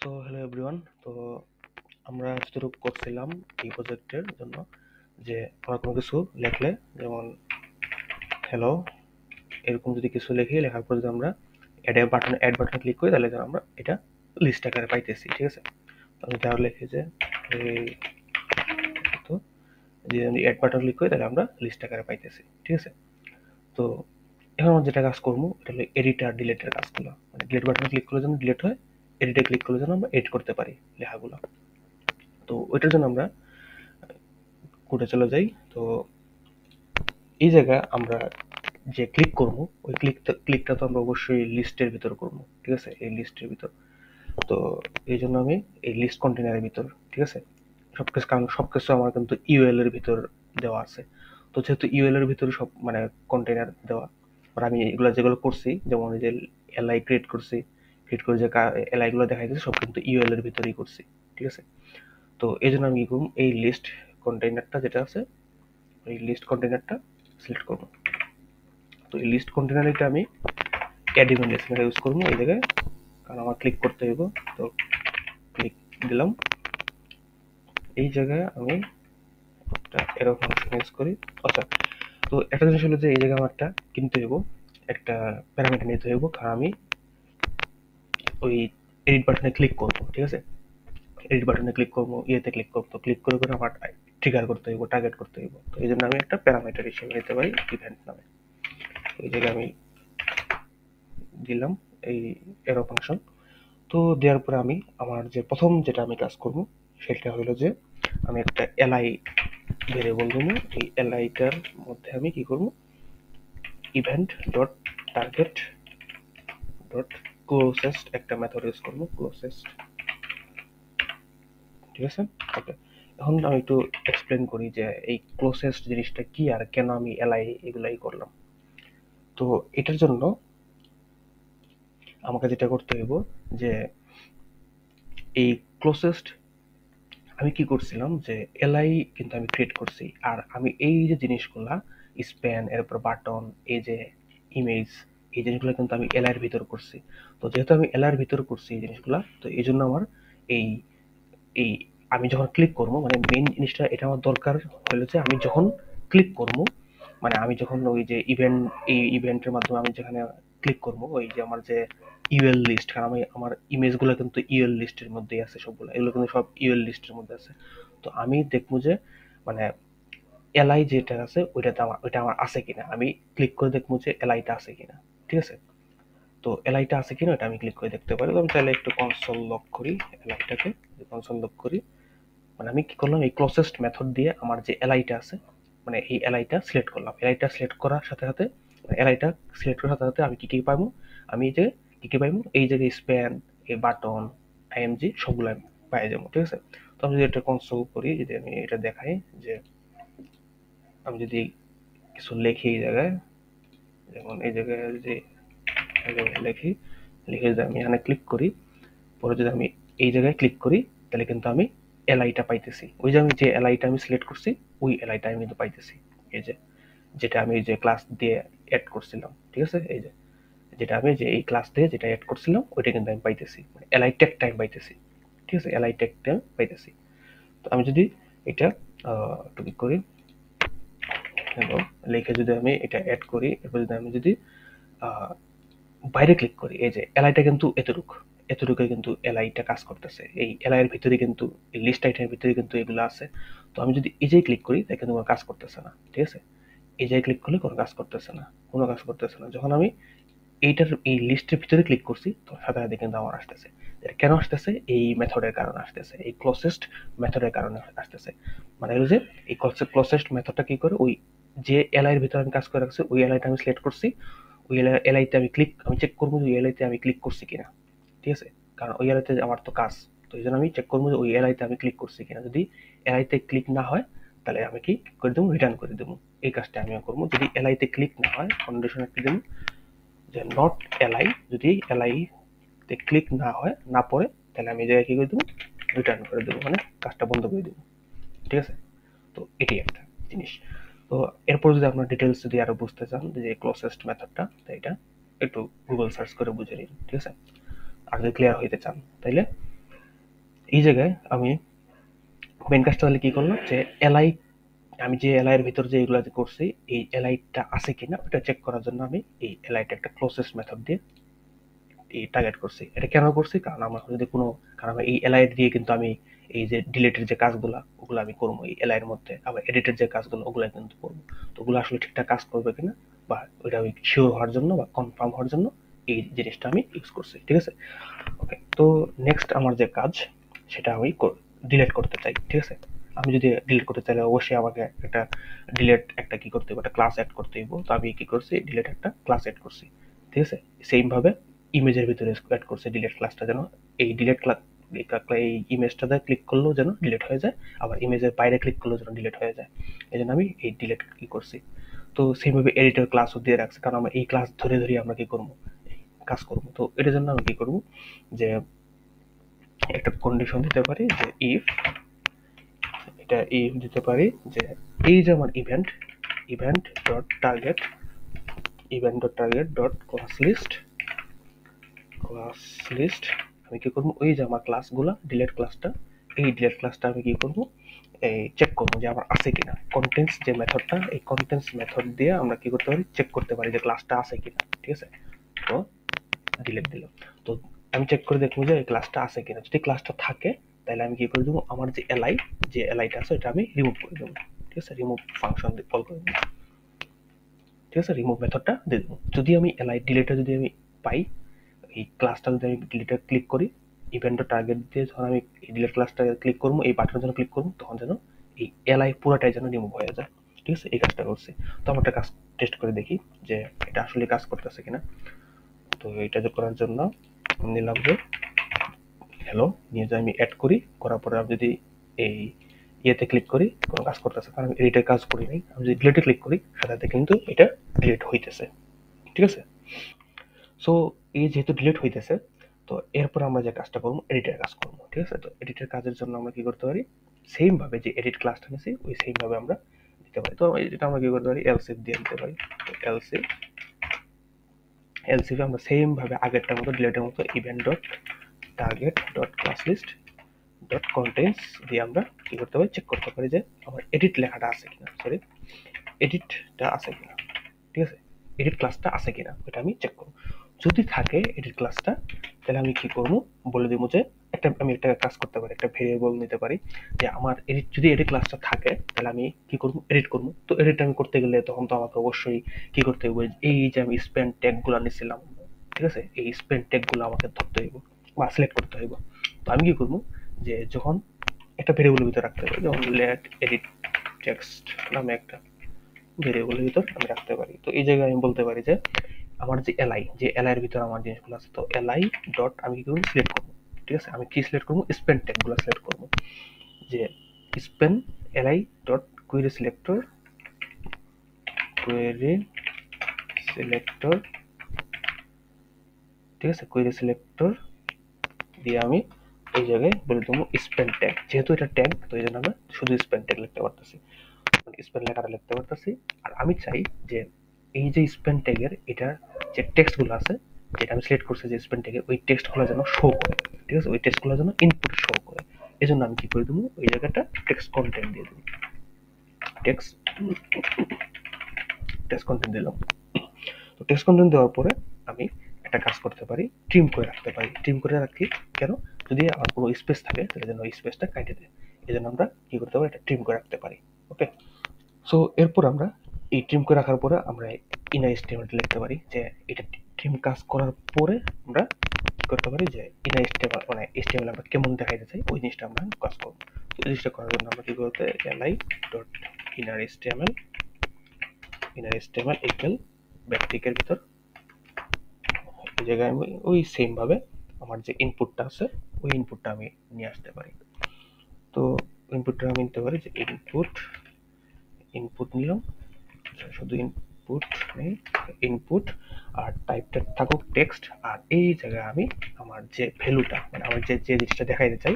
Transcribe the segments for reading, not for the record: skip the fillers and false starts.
তো hello everyone. তো আমরা যতটুকু করছিলাম এই প্রজেক্টের জন্য যে আমরা কোনো কিছু লিখলে, যেমন হ্যালো এরকম যদি কিছু লিখি, লেখার পর যদি আমরা অ্যাড বাটনে ক্লিক করি, তাহলে আমরা এটা লিস্ট আকারে পাইতেছি। ঠিক আছে, তো আমি তাহলে লিখি যে এই তো যে আমি অ্যাড বাটন ক্লিক করি, তাহলে আমরা লিস্ট আকারে পাইতেছি। ঠিক আছে, তো এখন আমরা যেটা কাজ করবো এটা হলো এডিট আর ডিলেটের কাজগুলো। মানে ডিলেট বাটনে ক্লিক করলে যেন ডিলেট হয়, এডিটে ক্লিক করলে যেন আমরা এডিট করতে পারি লেখাগুলো। তো ওইটার জন্য আমরা কোডে চলে যাই। তো এই জায়গায় আমরা যে ক্লিক করব, ওই ক্লিকটা তো আমরা অবশ্যই লিস্টের ভিতর করব। ঠিক আছে, এই লিস্টের ভিতর। তো এই জন্য আমি এই লিস্ট কন্টেনারের ভিতর, ঠিক আছে, সবকিছু, কারণ সবকিছু আমার কিন্তু ইউএল এর ভিতর দেওয়া আছে। তো যেহেতু ইউএল এর ভিতরে সব মানে কন্টেনার দেওয়া, আর আমি এগুলো যেগুলো করছি, যেমন এই যে এলআই ক্রিয়েট করে যে এলআই গুলো দেখা যাচ্ছে, সব কিন্তু ইউএল এর ভিতরেই করছি। ঠিক আছে, তো এই জন্য আমি কি করব, এই লিস্ট কন্টেনারটা যেটা আছে, এই লিস্ট কন্টেনারটা সিলেক্ট করব। তো এই লিস্ট কন্টেনারটা আমি অ্যাডিশন লিসেনার ইউজ করবো এই জায়গায়, কারণ আমার ক্লিক করতে হইব। তো ক্লিক দিলাম। এই জায়গায় আমি একটা এরো ফাংশন ইউজ করি। আচ্ছা, তো একটা জিনিস হলো যে এই জায়গায় আমার একটা কিনতে হইব, একটা প্যারামিটার নিতে হইব, কারণ আমি ওই এডিট বাটনে ক্লিক করব। ঠিক আছে, এডিট বাটনে ক্লিক করবো, ইয়েতে ক্লিক করবো, তো ক্লিক করে করে আমার ট্রিগার করতে হইব, টার্গেট করতে হইব। তো এই জন্য আমি একটা প্যারামিটার হিসেবে নিতে পারি ইভেন্ট নামে। এই জায়গায় আমি দিলাম এই এরো ফাংশন। তো দেওয়ার পরে আমি আমার যে প্রথম যেটা আমি কাজ করব, সেটা হলো যে আমি একটা এলআই ভেরিয়েবল দেবো। এই এলআইটার মধ্যে আমি কি করব, event dot target dot closest একটা মেথড ইউজ করবো, ক্লোজেস্ট। ঠিক আছে, ওকে। এখন আমি একটু এক্সপ্লেন করি যে এই ক্লোজেস্ট জিনিসটা কি আর কেন আমি এলআই এগুলাই করলাম। তো এটার জন্য আমাকে যেটা করতে হইব যে এই ক্লোজেস্ট আমি কি করছিলাম যে এলআই কিন্তু আমি ক্রিয়েট করছি, আর আমি এই যে জিনিসগুলা স্প্যান, এরপর বাটন, এই যে ইমেজ, এই জিনিসগুলো কিন্তু আমি এলআই এর ভিতর করছি। তো যেহেতু আমি এলআই এর ভিতর করছি এই জিনিসগুলা, তো এই জন্য আমার এই এই আমি যখন ক্লিক করবো, মানে মেইন জিনিসটা এটা আমার দরকার হলো যে আমি যখন ক্লিক করবো, মানে আমি যখন ওই যে এই ইভেন্টের মাধ্যমে আমি যেখানে ক্লিক করবো, ওই যে আমার যে ইউএল লিস্ট, কারণ আমি আমার ইমেজ গুলো কিন্তু ইউএল লিস্টের মধ্যেই আছে, সবগুলো এগুলো কিন্তু সব ইউএল লিস্টের মধ্যে আছে। তো আমি দেখবো যে মানে এলআই যেটা আছে ওইটা আমার আছে কিনা, আমি ক্লিক করে দেখবো যে এলআইটা আছে কিনা। ঠিক আছে, তো এলআইটা আছে কিনা এটা আমি ক্লিক করে দেখতে পারি। তো আমি চাইলে একটু কনসোল লক করি, এলআইটাকে কনসোল লক করি। মানে আমি কি করলাম, এই ক্লোজেস্ট মেথড দিয়ে আমার যে এলআইটা আছে, মানে এই এলআইটা সিলেক্ট করলাম। এলআইটা সিলেক্ট করার সাথে সাথে, এলআইটা সিলেক্ট করার সাথে সাথে আমি কি কি পাবো, আমি এই যে কি কি পাইবো, এই যে স্প্যান, এই বাটন, আইএমজি সবগুলো আমি পাই যাবো। ঠিক আছে, তো আমি যদি এটা কনসোল করি, যদি আমি এটা দেখাই যে আমি যদি কিছু লিখি এই জায়গায়, যেমন এই জায়গায় যদি লিখি, লিখে যদি আমি এখানে ক্লিক করি, পরে যদি আমি এই জায়গায় ক্লিক করি, তাহলে কিন্তু আমি এলআইটা পাইতেছি। ওই যে আমি যে এলআইটা আমি সিলেক্ট করছি, ওই এলআইটা আমি কিন্তু পাইতেছি। এই যে যেটা আমি যে ক্লাস দিয়ে অ্যাড করছিলাম, ঠিক আছে, এই যে যেটা আমি যে এই ক্লাস দিয়ে যেটা অ্যাড করছিলাম, ওইটা কিন্তু আমি পাইতেছি, এলআই ট্যাগটা আমি পাইতেছি। ঠিক আছে, এলআই ট্যাগটা আমি পাইতেছি। তো আমি যদি এটা ক্লিক করি এবং লিখে যদি আমি এটা অ্যাড করি, এরপর যদি আমি যদি বাইরে ক্লিক করি, এই যে এলআইটা কিন্তু এতটুকু কিন্তু এলআইটা কাজ করতেছে। এই এলআই এর ভিতরে কিন্তু এই লিস্ট আইটেমের ভিতরে কিন্তু এগুলো আছে। তো আমি যদি এই যে ক্লিক করি, তাহলে কিন্তু কোনো কাজ করতেছে না। ঠিক আছে, এই যে ক্লিক করলে কোনো কাজ করতেছে না, কোনো কাজ করতেছে না। যখন আমি এইটার এই লিস্টের ভিতরে ক্লিক করছি, তো সাথে সাথে কিন্তু আমার আসতেছে। এটা কেন আসতেছে, এই মেথডের কারণে আসতেছে, এই ক্লোজেস্ট মেথডের কারণে আসতেছে। মানে হলো যে এই ক্লোজেস্ট মেথডটা কি করে, ওই যে এলআই এর ভিতরে আমি কাজ করে রাখছি, ওই এলআইটা আমি সিলেক্ট করছি, ওই এলআইতে আমি চেক করবো যে ওই এলআইতে আমি ক্লিক করছি কিনা। ঠিক আছে, কারণ ওই এলআইতে আমার তো কাজ, তো এই জন্য আমি চেক করবো যে ওই এলআইতে আমি ক্লিক করছি কিনা। যদি এলআইতে ক্লিক না হয়, তাহলে আমি কি করে দেবো, রিটার্ন করে দেবো। এই কাজটা আমি করবো। যদি এলআইতে ক্লিক না হয়, কন্ডিশন একটা দেবো যে নট এলআই, যদি এলআই তে ক্লিক না হয়, না পড়ে, তাহলে আমি এই জায়গায় কি করে দেবো, রিটার্ন করে দেবো, মানে কাজটা বন্ধ করে দেবো। ঠিক আছে, তো এটি একটা জিনিস। তো এরপর যদি আপনার ডিটেলস যদি আরো বুঝতে চান যে ক্লোজেস্ট মেথডটা, তো এটা একটু গুগল সার্চ করে বুঝে নিন। ঠিক আছে, আর যদি ক্লিয়ার হইতে চান তাইলে এই জায়গায় আমি মেন কাজটা তাহলে কি করলাম, যে এলআই, আমি যে এলআই এর ভিতর যে এগুলো করছি এই এলআইটা আছে কিনা ওটা চেক করার জন্য আমি এই এলআইটা একটা ক্লোজেস্ট মেথড দিয়ে এই টার্গেট করছি। এটা কেন করছি, কারণ আমার যদি কোনো, কারণ এই এলআই দিয়ে কিন্তু আমি এই যে ডিলেটের যে কাজগুলো ওগুলো আমি করবো এই এলআই এর মধ্যে, আবার এডিটের যে কাজগুলো ওগুলো কিন্তু করবো। তো ওগুলো আসলে ঠিকঠাক কাজ করবে কিনা বা ওইটা আমি শিওর হওয়ার জন্য বা কনফার্ম হওয়ার জন্য এই জিনিসটা আমি ইউজ করছি। ঠিক আছে, ওকে। তো নেক্সট আমার যে কাজ সেটা আমি ডিলেট করতে চাই। ঠিক আছে, আমি যদি ডিলিট করতে চাইলে অবশ্যই আমাকে একটা ডিলেট একটা কি করতে হবে, একটা ক্লাস অ্যাড করতে হইব। তো আমি কি করছি, ডিলেট একটা ক্লাস অ্যাড করছি। ঠিক আছে, সেম ভাবে ইমেজের ভিতরে অ্যাড করছে ডিলেট ক্লাসটা, যেন এই ডিলেট ক্লাস এই ইমেজটাতে ক্লিক করলেও যেন ডিলেট হয়ে যায়, আবার ইমেজের বাইরে ক্লিক করলেও যেন ডিলেট হয়ে যায়। এই জন্য আমি এই ডিলেট কি করছি। তো সেইভাবে এডিটর ক্লাসও দিয়ে রাখছে, কারণ আমরা এই ক্লাস ধরে ধরে আমরা কি করবো, কাজ করবো। তো এটার জন্য আমি কি করবো, যে একটা কন্ডিশন দিতে পারি যে ইফ, এটা ইফ দিতে পারি যে এই যে আমার event event dot target event dot target dot class list আমি কি করবো, ওই যে আমার ক্লাসগুলা ডিলেট ক্লাসটা, এই ডিলেট ক্লাসটা আমি কি করবো, এই চেক করবো যে আমার আছে কিনা। কন্টেন্টস যে মেথডটা, এই কন্টেন্টস মেথড দিয়ে আমরা কি করতে পারি, চেক করতে পারি যে ক্লাসটা আছে কিনা। ঠিক আছে, তো ডিলেট দিলাম। তো আমি চেক করে দেখবো যে এই ক্লাসটা আছে কিনা। যদি ক্লাসটা থাকে তাহলে আমি কি করে দেবো, আমার যে এলআই, যে এলআইটা আছে এটা আমি রিমুভ করে দেবো। ঠিক আছে, রিমুভ ফাংশন কল করে দেবো। ঠিক আছে, রিমুভ মেথডটা দিয়ে দেবো। যদি আমি এলআই ডিলেটটা যদি আমি পাই, এই ক্লাসটা যদি আমি ডিলেটে ক্লিক করি, ইভেন্টটা টার্গেট দিয়ে যখন আমি ডিলেট ক্লাসটা ক্লিক করবো, এই বাটনের জন্য ক্লিক করবো, তখন যেন এই এলআই পুরোটাই যেন রিমুভ হয়ে যায়। ঠিক আছে, এই কাজটা করছি। তো আমরা একটা কাজ টেস্ট করে দেখি যে এটা আসলে কাজ করতেছে কিনা। তো এটা করার জন্য নিলাম যে হ্যালো নিয়ে যাই, আমি অ্যাড করি, করার পরে আমি যদি এই ইয়েতে ক্লিক করি কোনো কাজ করতেছে, কারণ আমি এডিটে কাজ করি নাই। আমি যদি ডিলেটে ক্লিক করি সাথে সাথে কিন্তু এটা ডিলিট হইতেছে। ঠিক আছে, সো এই যেহেতু ডিলিট হইতেছে, তো এরপর আমরা যে কাজটা করবো এডিটের কাজ করবো। ঠিক আছে, তো এডিটের কাজের জন্য আমরা কি করতে পারি, সেম ভাবে যে এডিট ক্লাসটা নিয়েছি ওই সেম ভাবে আমরা দিতে পারি। তো এটা আমরা কি করতে পারি, এলসিফ দিয়ে দিতে পারি। তো এলসিফ আমরা সেম ভাবে আগেরটার মতো ডিলেটের মতো event dot target dot class list dot contents দিয়ে আমরা কি করতে পারি, চেক করতে পারি যে আমার এডিট লেখাটা আছে কিনা, সরি এডিটটা আছে কিনা। ঠিক আছে, এডিট ক্লাসটা আছে কিনা ওটা আমি চেক করবো। যদি থাকে এডিট ক্লাসটা, তাহলে আমি কি করবো বলে দিব যে আমি একটা কাজ করতে পারি, একটা ভেরিয়েবল নিতে পারি যে আমার এডিট, যদি এডিট ক্লাসটা থাকে তাহলে আমি কি করবো, এডিট করবো। তো এডিট আমি করতে গেলে তখন তো আমাকে অবশ্যই কি করতে হবে, এই যে আমি স্পেন ট্যাগ গুলো নিয়েছিলাম, ঠিক আছে, এই স্পেন ট্যাগ গুলো আমাকে ধরতে হইব বা সিলেক্ট করতে হইব। তো আমি কি করবো, যে যখন একটা ভেরিয়েবলের ভিতরে রাখতে পারি, যেমন লেট এডিট টেক্সট নামে একটা ভেরিয়েবলের ভিতর আমি রাখতে পারি। তো এই জায়গায় আমি বলতে পারি যে আমার যে এলআই, যে এলআই এর ভিতর আমার জিনিসগুলো আছে, তো এলআই ডট আমি কি করবো, সিলেক্ট করবো। ঠিক আছে, আমি কি সিলেক্ট করবো, স্পেন ট্যাগ গুলো সিলেক্ট করবো, যে Spain LI dot query selector query selector ঠিক আছে, কোয়েরি সিলেক্টর দিয়ে আমি এই জায়গায় বলে দেবো স্পেন ট্যাগ। যেহেতু এটা ট্যাগ, তো এই জন্য আমরা শুধু স্পেন ট্যাগ লিখতে পারতেছি, স্পেন লেখাটা লিখতে পারতেছি। আর আমি চাই যে এই যে স্পেন ট্যাগের এটার যে টেক্সট গুলো আছে, যেটা আমি সিলেক্ট করছি যে স্পেন ট্যাগে, ওই টেক্সট গুলো যেন শো করে। ঠিক আছে, ওই টেক্সট গুলো যেন ইনপুট শো করে। এই জন্য আমি কি করে দেবো, ওই জায়গাটা টেক্সট কন্টেন্ট দিয়ে দেবো। টেক্সট টেক্সট কন্টেন্ট দিলাম। তো টেক্সট কন্টেন্ট দেওয়ার পরে আমি একটা কাজ করতে পারি, ট্রিম করে রাখতে পারি। ট্রিম করে রাখি কেন, যদি আমার কোনো স্পেস থাকে তাহলে যেন ওই স্পেসটা কেটে দেয়। এই জন্য আমরা কি করতে পারি, এটা ট্রিম করে রাখতে পারি। ওকে, সো এরপর আমরা এই ট্রিম করে রাখার পরে আমরা ইনার এস্টিমেট লিখতে পারি, যে এটা ট্রিম কাজ করার পরে আমরা কি করতে পারি, যে ইনার এস্টিমেট মানে এস্টিমেট আমরা কেমন দেখাইতে চাই ওই জিনিসটা আমরা কাজ করবো। তো এই জিনিসটা করার জন্য আমরা কি করতে, LI dot inner estimate equal ব্যাকটিকের ভিতর এই জায়গায় আমি ওই সেম ভাবে আমার যে ইনপুটটা আছে ওই ইনপুটটা আমি নিয়ে আসতে পারি। তো ইনপুটটা আমি নিতে পারি যে ইনপুট নিলাম, শুধু ইনপুট নেই, ইনপুট আর টাইপটা থাকুক টেক্সট। আর এই জায়গায় আমি আমার যে ভ্যালুটা মানে আমার যে যে জিনিসটা দেখাইতে চাই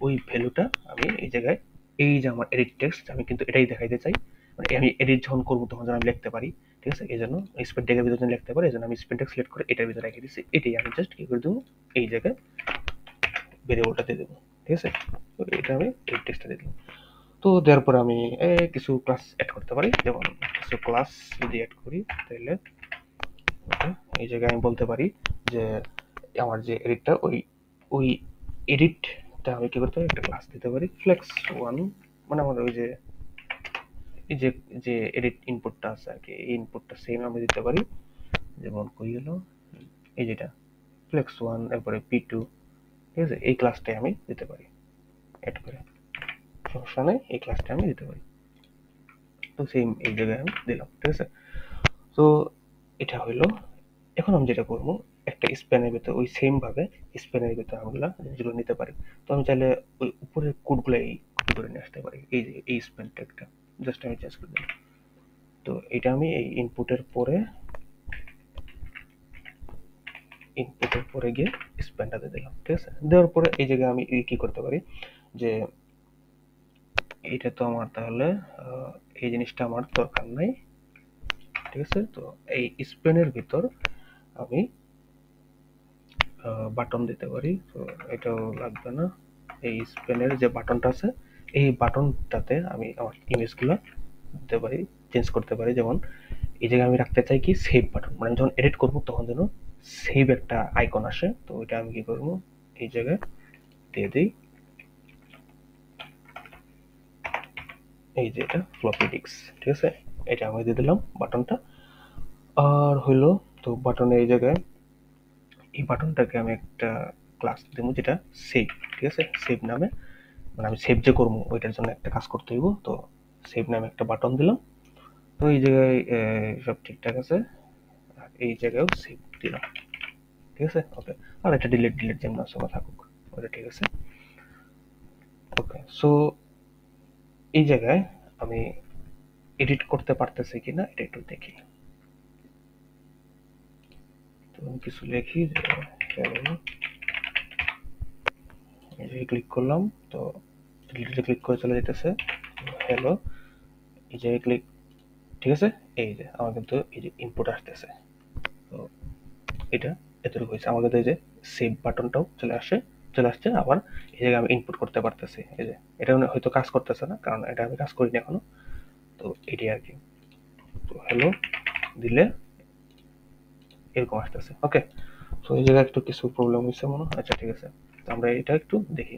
ওই ভ্যালুটা আমি এই জায়গায়, এই যে আমার এডিট টেক্সট আমি কিন্তু এটাই দেখাইতে চাই, মানে আমি এডিট যখন করবো তখন যেন আমি লিখতে পারি। ঠিক আছে, এই জন্য স্পেন ট্যাগের ভিতরে লিখতে পারি, এই জন্য আমি স্পেন ট্যাগ সিলেক্ট করে এটার ভিতরে রেখে দিচ্ছি। এটাই আমি জাস্ট কি করে দেবো, এই জায়গায় ভেরিয়েবলটা দিয়ে দেবো। ঠিক আছে। তো এটা আমি এই টেক্সটটা দিয়ে দিলাম। তো দেওয়ার পরে আমি কিছু ক্লাস অ্যাড করতে পারি, যেমন কিছু ক্লাস যদি অ্যাড করি তাহলে এই জায়গায় আমি বলতে পারি যে আমার যে এডিটটা ওই ওই এডিটটা আমি কি করতে পারি, একটা ক্লাস দিতে পারি ফ্লেক্স ওয়ান, মানে আমাদের ওই যে এই যে যে এডিট ইনপুটটা আছে আর কি, এই ইনপুটটা সেম আমি দিতে পারি, যেমন কই হলো এই যেটা ফ্লেক্স ওয়ান, এরপরে পি2, ঠিক আছে, এই ক্লাসটাই আমি দিতে পারি অ্যাড করে, সমস্যা নেই, এই ক্লাসটা আমি দিতে পারি। তো সেম এই জায়গায় আমি দিলাম, ঠিক আছে। তো এটা হইলো। এখন আমি যেটা করবো, একটা স্প্যানের ভিতরে ওই সেম ভাবে স্প্যানের ভিতরে আমরা জিনিসগুলো নিতে পারি। তো আমি চাইলে ওই উপরের কোডগুলো এই কপি করে নিয়ে আসতে পারি, এই যে এই স্প্যান ট্যাগটা জাস্ট আমি চেঞ্জ করে দিলাম। তো এটা আমি এই ইনপুটের পরে গিয়ে স্প্যানটাতে দিলাম, ঠিক আছে। দেওয়ার পরে এই জায়গায় আমি কি করতে পারি যে এটা তো আমার তাহলে এই জিনিসটা আমার দরকার নাই, ঠিক আছে। তো এই স্প্যানের ভিতর আমি বাটন দিতে পারি, তো এটাও লাগবে না। এই স্প্যানের যে বাটনটা আছে এই বাটনটাতে আমি আমার ইমেজগুলো দিতে পারি, চেঞ্জ করতে পারি। যেমন এই জায়গায় আমি রাখতে চাই কি সেভ বাটন, মানে আমি যখন এডিট করব তখন যেন সেভ একটা আইকন আসে। তো ওইটা আমি কি করব, এই জায়গায় দিয়ে দিই এই যে এটা ফ্লপি ডিস্ক, ঠিক আছে, এটা আমি দিয়ে দিলাম বাটনটা। আর হইলো, তো বাটনে এই জায়গায় এই বাটনটাকে আমি একটা ক্লাস দেবো যেটা সেভ, ঠিক আছে, সেভ নামে, মানে আমি সেভ যে করবো ওইটার জন্য একটা কাজ করতে হইব। তো সেভ নামে একটা বাটন দিলাম। তো এই জায়গায় সব ঠিকঠাক আছে, আর এই জায়গায়ও সেভ দিলাম, ঠিক আছে, ওকে। আর এটা ডিলিট ডিলিট যেমন আছে থাকুক, ওটা ঠিক আছে, ওকে। সো এই জায়গায় আমি এডিট করতে পারতেছি কিনা এটা একটু দেখি। তো আমি কিছু লিখি যে এই যে ক্লিক করলাম, তো ডিলিটে ক্লিক করে চলে যেতেছে হ্যালো, এই যে ক্লিক, ঠিক আছে। এই যে আমার কিন্তু এই যে ইনপুট আসতেছে, তো এটা এতটুকু হয়েছে। আমার কিন্তু এই যে সেভ বাটনটাও চলে আসছে, আবার এই জায়গায় আমি ইনপুট করতে পারতেছি। এই যে এটা হয়তো কাজ করতেছে না, কারণ এটা আমি কাজ করিনি এখনো। তো এটি আর কি, তো হ্যালো দিলে এরকম আসতেছে, ওকে। তো এই জায়গায় একটু কিছু প্রবলেম হয়েছে মনে হয়, আচ্ছা ঠিক আছে। তো আমরা এটা একটু দেখি।